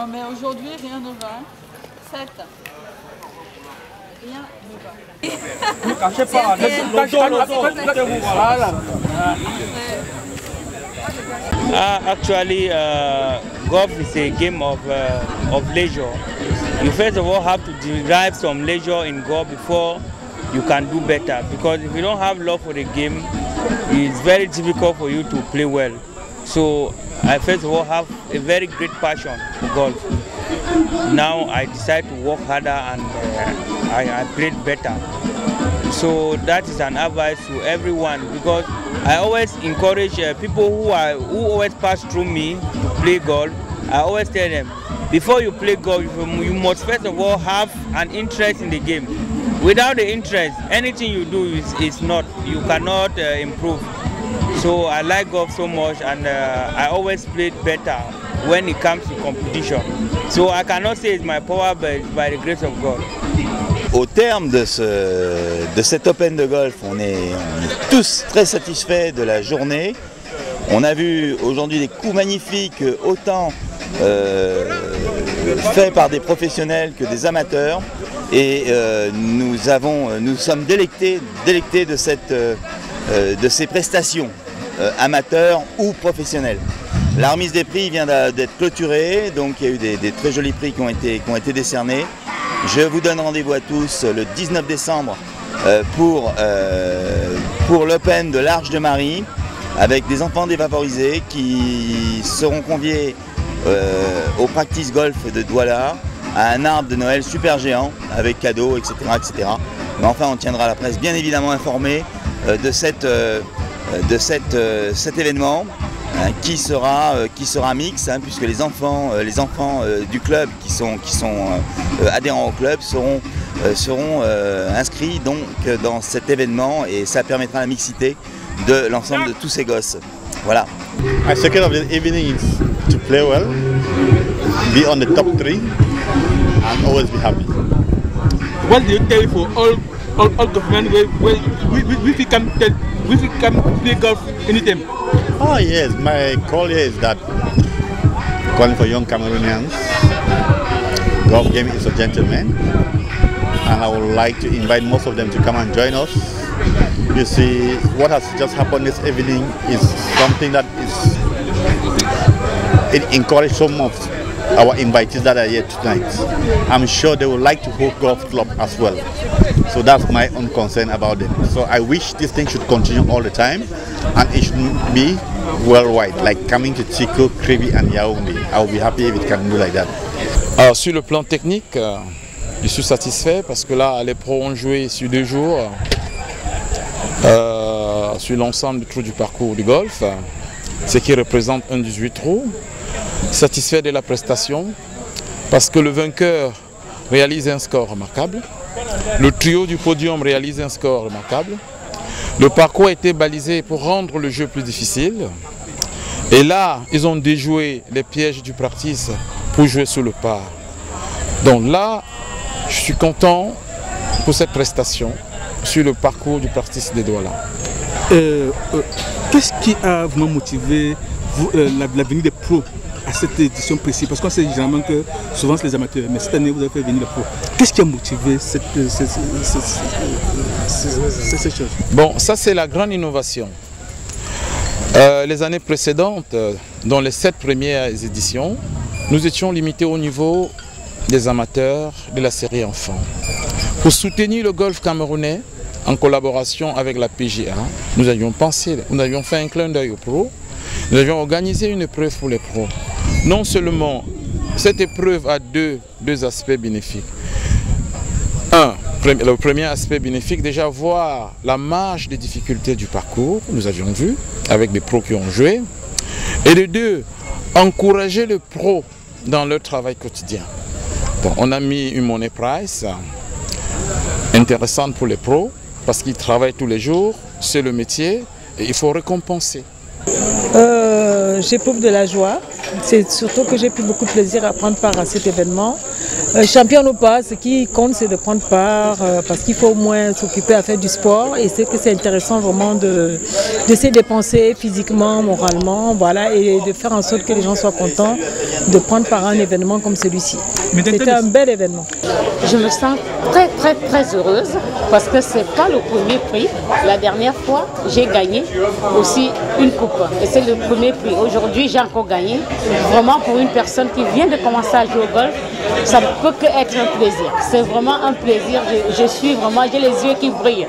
Non, mais aujourd'hui, rien ne va. 7. Rien ne va. Actually, golf is a game of leisure. You first of all have to derive some leisure in golf before you can do better. Because if you don't have love for the game, it's very difficult for you to play well. So I first of all have a very great passion for golf. Now I decide to work harder and I played better. So that is an advice to everyone, because I always encourage people who always pass through me to play golf. I always tell them, before you play golf, you must first of all have an interest in the game. Without the interest, anything you do you cannot improve. So I like golf so much, and I always play better when it comes to competition. So I cannot say it's my power, but it's by the grace of God. Au terme de cet Open de golf, on est tous très satisfaits de la journée. On a vu aujourd'hui des coups magnifiques, autant faits par des professionnels que des amateurs. Et nous sommes délectés de ces prestations, amateurs ou professionnels. La remise des prix vient d'être clôturée, donc il y a eu des très jolis prix qui ont été décernés. Je vous donne rendez-vous à tous le 19 décembre pour l'Open de l'Arche de Marie, avec des enfants défavorisés qui seront conviés au practice golf de Douala, à un arbre de Noël super géant avec cadeaux, etc., etc. Mais enfin, on tiendra la presse bien évidemment informée de cet événement qui sera mix, puisque les enfants du club qui sont adhérents au club seront inscrits donc dans cet événement, et ça permettra la mixité de l'ensemble de tous ces gosses. Voilà. My second of the evening is to play well, be on the top 3, and always be happy. What do you tell for all government if we can play golf anytime? Oh yes, my call here is that calling for young Cameroonians. Golf game is a gentleman, and I would like to invite most of them to come and join us. You see, what has just happened this evening is something that it encouraged some of our invitees that are here tonight. I'm sure they would like to hold golf club as well. So that's my own concern about them. So I wish this thing should continue all the time, and it should be worldwide, like coming to Chico, Kribi and Yaoundé. I will be happy if it can do like that. Alors sur le plan technique, je suis satisfait parce que là les pros ont joué sur 2 jours sur l'ensemble du trou du parcours du golf, ce qui représente un 18 trous. Satisfait de la prestation parce que le vainqueur réalise un score remarquable, le trio du podium réalise un score remarquable, le parcours a été balisé pour rendre le jeu plus difficile, et là ils ont déjoué les pièges du practice pour jouer sur le par. Donc là je suis content pour cette prestation sur le parcours du practice de Douala. Qu'est-ce qui a vraiment motivé la venue des pros à cette édition précise? Parce qu'on sait généralement que souvent c'est les amateurs, mais cette année vous avez fait venir les pros. Qu'est-ce qui a motivé cette chose? Bon, ça c'est la grande innovation. Les années précédentes, dans les 7 premières éditions, nous étions limités au niveau des amateurs de la série enfants. Pour soutenir le golf camerounais, en collaboration avec la PGA, nous avions fait un clin d'œil aux pros. Nous avions organisé une épreuve pour les pros. Non seulement cette épreuve a deux aspects bénéfiques. Le premier aspect bénéfique, déjà voir la marge des difficultés du parcours, nous avions vu, avec des pros qui ont joué. Et de 2, encourager les pros dans leur travail quotidien. Donc, on a mis une money price intéressante pour les pros, parce qu'ils travaillent tous les jours, c'est le métier, et il faut récompenser. J'éprouve de la joie, c'est surtout que j'ai pris beaucoup de plaisir à prendre part à cet événement. Championne ou pas, ce qui compte c'est de prendre part parce qu'il faut au moins s'occuper à faire du sport et c'est que c'est intéressant vraiment de se dépenser physiquement, moralement, voilà, et de faire en sorte que les gens soient contents de prendre part à un événement comme celui-ci. C'était un bel événement. Je me sens très très très heureuse parce que c'est pas le premier prix. La dernière fois, j'ai gagné aussi une coupe et c'est le premier prix. Aujourd'hui, j'ai encore gagné. Vraiment pour une personne qui vient de commencer à jouer au golf, ça ne peut qu'être un plaisir. C'est vraiment un plaisir. J'ai les yeux qui brillent.